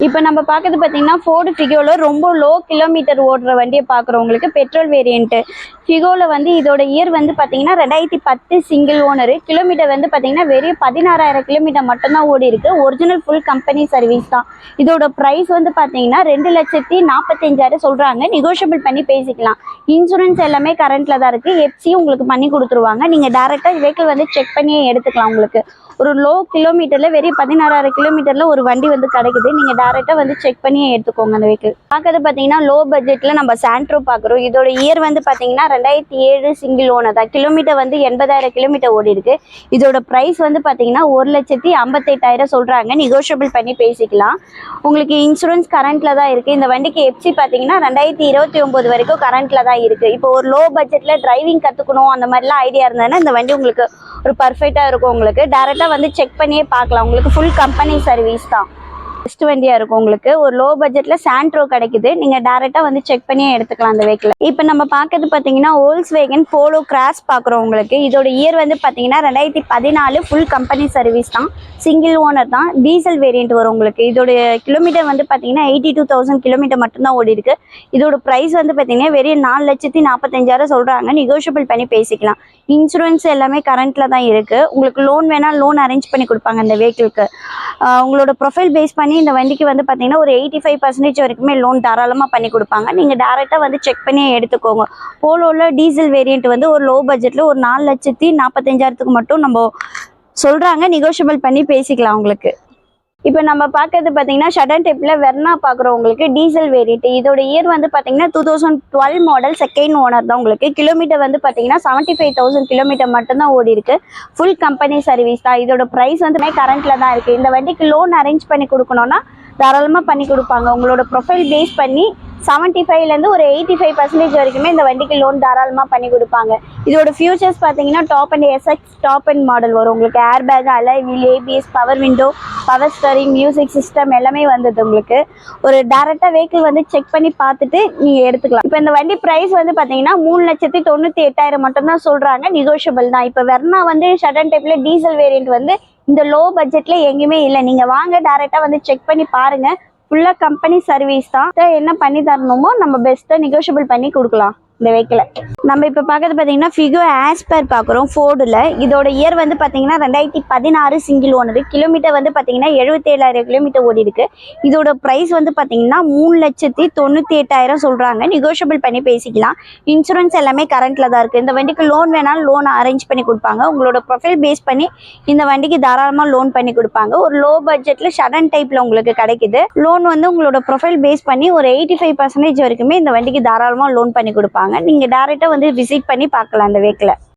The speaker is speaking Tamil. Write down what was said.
இப்போ நம்ம பார்க்கறது பார்த்தீங்கன்னா ஃபோர்டு ஃபிகோவில் ரொம்ப லோ கிலோமீட்டர் ஓடுற வண்டியை பார்க்குறவங்களுக்கு பெட்ரோல் வேரியண்ட்டு ஃபிகோவில் வந்து இதோட இயர் வந்து பார்த்தீங்கன்னா 2010 சிங்கிள் ஓனரு. கிலோமீட்டர் வந்து பார்த்தீங்கன்னா வெறும் 16,000 கிலோமீட்டர் மட்டும்தான் ஓடி இருக்கு. ஒரிஜினல் ஃபுல் கம்பெனி சர்வீஸ் தான். இதோட ப்ரைஸ் வந்து பார்த்தீங்கன்னா 2,45,000 சொல்கிறாங்க. நெகோஷியபிள் பண்ணி பேசிக்கலாம். இன்சூரன்ஸ் எல்லாமே கரண்ட்டில் தான் இருக்குது. எஃப்சி உங்களுக்கு பண்ணி கொடுத்துருவாங்க. நீங்கள் டேரெக்டாக வெஹிக்கிள் வந்து செக் பண்ணியே எடுத்துக்கலாம். உங்களுக்கு ஒரு லோ கிலோமீட்டரில் வெறும் 16,000 கிலோமீட்டரில் ஒரு வண்டி வந்து கிடைக்குது. நீங்கள் டேரெக்டாக வந்து செக் பண்ணியே எடுத்துக்கோங்க. அந்த வெஹிக்கிள் பார்க்கறது பார்த்தீங்கன்னா லோ பட்ஜெட்டில் நம்ம சாண்ட்ரோ பார்க்குறோம். இதோட இயர் வந்து பார்த்தீங்கன்னா 2007 சிங்கிள் ஓனர் தான். கிலோமீட்டர் வந்து 80,000 கிலோமீட்டர் ஓடி இருக்கு. இதோட ப்ரைஸ் வந்து பார்த்தீங்கன்னா 1,58,000 சொல்கிறாங்க. நெகோஷியபிள் பண்ணி பேசிக்கலாம். உங்களுக்கு இன்சூரன்ஸ் கரண்ட்டில் தான் இருக்குது. இந்த வண்டிக்கு எஃப்சி பார்த்தீங்கன்னா 2029 வரைக்கும் கரண்ட்டில் தான் இருக்குது. இப்போ ஒரு லோ பட்ஜெட்டில் டிரைவிங் கற்றுக்கணும் அந்த மாதிரிலாம் ஐடியா இருந்ததுன்னா இந்த வண்டி உங்களுக்கு ஒரு பர்ஃபெக்டாக இருக்கும். உங்களுக்கு டேரெக்டாக வந்து செக் பண்ணியே பார்க்கலாம். உங்களுக்கு ஃபுல் கம்பெனி சர்வீஸ் தான். பெஸ்ட் வண்டியாக இருக்கும். உங்களுக்கு ஒரு லோ பட்ஜெட்டில் சாண்ட்ரோ கிடைக்குது. நீங்கள் டேரெக்டாக வந்து செக் பண்ணியே எடுத்துக்கலாம் அந்த வெஹிக்கிள். இப்போ நம்ம பார்க்கறது பார்த்தீங்கன்னா வோல்க்ஸ்வேகன் போலோ கிராஸ் பார்க்குறோம். உங்களுக்கு இதோட இயர் வந்து பார்த்தீங்கன்னா 2014 ஃபுல் கம்பெனி சர்வீஸ் தான். சிங்கிள் ஓனர் தான். டீசல் வேரியண்ட் வரும். உங்களுக்கு இதோட கிலோமீட்டர் வந்து பார்த்தீங்கன்னா 82,000 கிலோமீட்டர் மட்டும்தான் ஓடி இருக்கு. இதோட ப்ரைஸ் வந்து பார்த்தீங்கன்னா வெறும் 4,45,000 சொல்கிறாங்க. நெகோஷியபிள் பண்ணி பேசிக்கலாம். இன்சூரன்ஸ் எல்லாமே கரண்ட்டில் தான் இருக்குது. உங்களுக்கு லோன் வேணால் லோன் அரேஞ்ச் பண்ணி கொடுப்பாங்க அந்த வெஹிக்கிளுக்கு. உங்களோட ப்ரொஃபைல் பேஸ் பண்ணி இந்த வண்டிக்கு வந்து பார்த்தீங்கன்னா ஒரு 85% வரைக்குமே லோன் தாராளமாக பண்ணி கொடுப்பாங்க. நீங்கள் டேரெக்டாக வந்து செக் பண்ணி எடுத்துக்கோங்க. போலோவில் டீசல் வேரியண்ட் வந்து ஒரு லோ பட்ஜெட்டில் ஒரு 4,45,000 மட்டும் நம்ம சொல்கிறாங்க. நெகோஷியபிள் பண்ணி பேசிக்கலாம் உங்களுக்கு. இப்போ நம்ம பார்க்கறது பார்த்தீங்கன்னா ஷடன் டைப்பில் வெர்னா பார்க்குறோம். உங்களுக்கு டீசல் வேரியண்ட். இதோட இயர் வந்து பார்த்தீங்கன்னா 2012 மாடல் செகண்ட் ஓனர் தான். உங்களுக்கு கிலோமீட்டர் வந்து பார்த்தீங்கன்னா 75,000 கிலோமீட்டர் மட்டும்தான் ஓடி இருக்கு. ஃபுல் கம்பெனி சர்வீஸ் தான். இதோட ப்ரைஸ் வந்து கரண்ட்டில் தான் இருக்குது. இந்த வண்டிக்கு லோன் அரேஞ்ச் பண்ணி கொடுக்கணும்னா தாராளமாக பண்ணி கொடுப்பாங்க. உங்களோட ப்ரொஃபைல் பேஸ் பண்ணி 75லேருந்து ஒரு 85% வரைக்குமே இந்த வண்டிக்கு லோன் தாராளமாக பண்ணி கொடுப்பாங்க. இதோட ஃபியூச்சர்ஸ் பார்த்தீங்கன்னா top end SX top end model வரும். உங்களுக்கு air bag, alloy wheel, ABS, power window, power steering, music system எல்லாமே வந்தது. உங்களுக்கு ஒரு டேரெக்டாக வெஹிக்கிள் வந்து செக் பண்ணி பார்த்துட்டு நீங்கள் எடுத்துக்கலாம். இப்போ இந்த வண்டி ப்ரைஸ் வந்து பார்த்தீங்கன்னா 3,98,000 மட்டும்தான் சொல்கிறாங்க. நெகோஷியபிள் தான். இப்போ வெர்னா வந்து ஷடன் டைப்பில் டீசல் வேரியண்ட் வந்து இந்த லோ பட்ஜெட்டில் எங்கேயுமே இல்லை. நீங்கள் வாங்க டேரெக்டாக வந்து செக் பண்ணி பாருங்கள். ஃபுல்லாக கம்பெனி சர்வீஸ் தான். என்ன பண்ணி தரணுமோ நம்ம பெஸ்ட்டாக நெகோஷியபிள் பண்ணி கொடுக்கலாம் இந்த வெஹிக்கிளை. நம்ம இப்போ பார்க்கறது பார்த்தீங்கன்னா ஃபிகோ ஆஸ்பர் பார்க்குறோம் ஃபோர்டில். இதோட இயர் வந்து பார்த்தீங்கன்னா 2016 சிங்கிள் ஓனர். கிலோமீட்டர் வந்து பார்த்தீங்கன்னா 77,000 கிலோமீட்டர் ஓடி இருக்கு. இதோட ப்ரைஸ் வந்து பார்த்தீங்கன்னா 3,98,000 சொல்கிறாங்க. நெகோஷியபிள் பண்ணி பேசிக்கலாம். இன்சூரன்ஸ் எல்லாமே கரண்ட்டில் தான் இருக்குது. இந்த வண்டிக்கு லோன் வேணாலும் லோன் அரேஞ்ச் பண்ணி கொடுப்பாங்க. உங்களோட ப்ரொஃபைல் பேஸ் பண்ணி இந்த வண்டிக்கு தாராளமாக லோன் பண்ணி கொடுப்பாங்க. ஒரு லோ பட்ஜெட்டில் ஷடன் டைப்பில் உங்களுக்கு கிடைக்குது. லோன் வந்து உங்களோட ப்ரொஃபைல் பேஸ் பண்ணி ஒரு 85% வரைக்குமே இந்த வண்டிக்கு தாராளமாக லோன் பண்ணி கொடுப்பாங்க. நீங்கள் டேரெக்டாக வந்து விசிட் பண்ணி பார்க்கலாம் அந்த வெஹிக்கிளை.